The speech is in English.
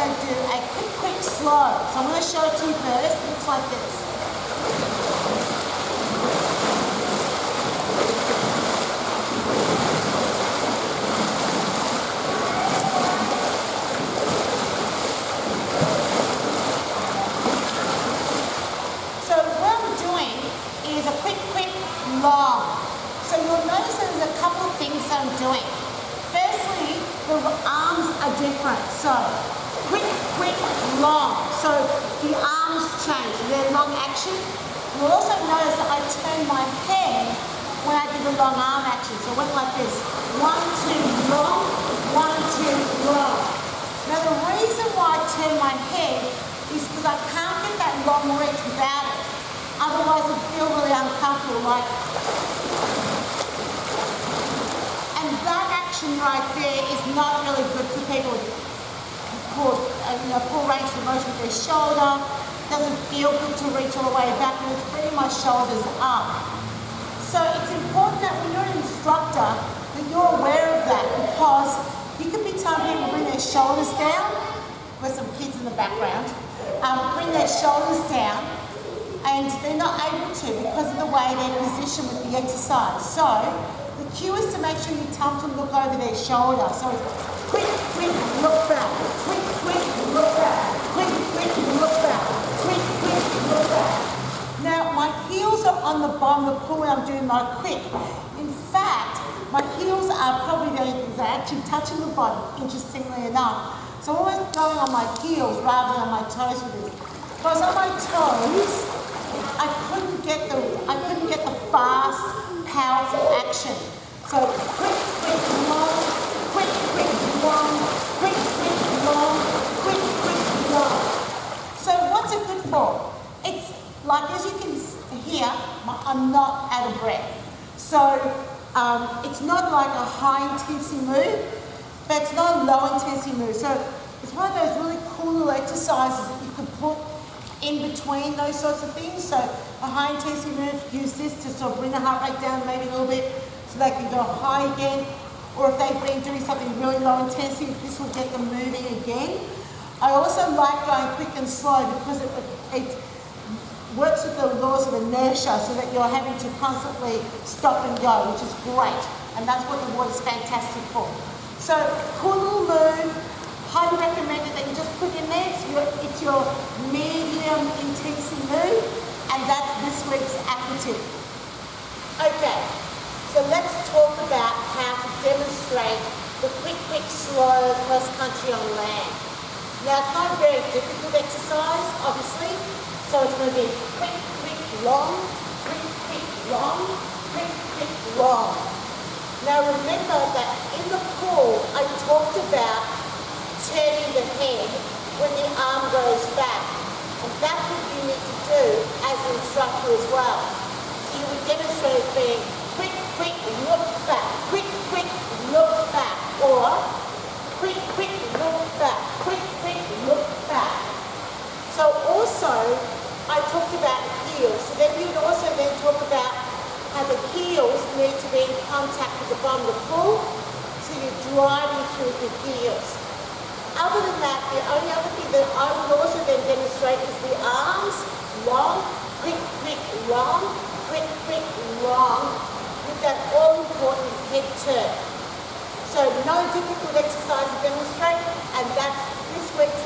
going to do a quick, slow. So I'm going to show it to you first. It looks like this. So what I'm doing is a quick, long. So you'll notice that there's a couple of things that I'm doing. Firstly, the arms are different. So quick, long. So the arms change. They're long action. You'll also notice that I turn my head when I do the long arm action. So it went like this. 1, 2, long, 1, 2, long. Now the reason why I turn my head is because I can't get that long reach without it. Otherwise I feel really uncomfortable, like. And that action right there is not really good for people with poor range of motion with their shoulder. Doesn't feel good to reach all the way back, and it's bringing my shoulders up. So it's important that when you're an instructor that you're aware of that, because you could be telling people to bring their shoulders down. There's some kids in the background. Bring their shoulders down, and they're not able to because of the way they're positioned with the exercise. So the cue is to make sure you tell them to look over their shoulder. So it's quick, look back. Quick, look back. Quick, look back. Quick, look back. Now my heels are on the bottom of the pool when I'm doing my quick. In fact, my heels are probably the only things that are actually touching the bottom, interestingly enough. So I'm always going on my heels rather than on my toes with this. If I was on my toes, I couldn't get the fast, powerful action. So quick, long, quick, long, quick, long, quick, long. So what's it good for? It's like, as you can hear, I'm not out of breath. So it's not like a high intensity move, but it's not a low intensity move. So it's one of those really cool little exercises that you can put in between those sorts of things. So a high intensity move, use this to sort of bring the heart rate down maybe a little bit so they can go high again. Or if they've been doing something really low intensity, this will get them moving again. I also like going quick and slow because it works with the laws of inertia so that you're having to constantly stop and go, which is great. And that's what the water's fantastic for. So cool little move. Highly recommended that you just put in there. It's your medium intensity move, and that's this week's Aqua tip. Okay, so let's talk about how to demonstrate the quick, slow cross country on land. Now it's not a very difficult exercise, obviously. So it's going to be quick, long, quick, long, quick, long. Now remember that in the pool, I talked about turning the head when the arm goes back. And that's what you need to do as an instructor as well. So you would demonstrate as being quick, look back, quick, look back, or quick, look back, quick, look back. So also, I talked about heels. So then you would also then talk about how the heels need to be in contact with the bottom of the pool. So you're driving through the heels. Other than that, the only other thing that I would also then demonstrate is the arms, long, quick, long, quick, long, with that all-important head turn. So no difficult exercise to demonstrate, and that's this week's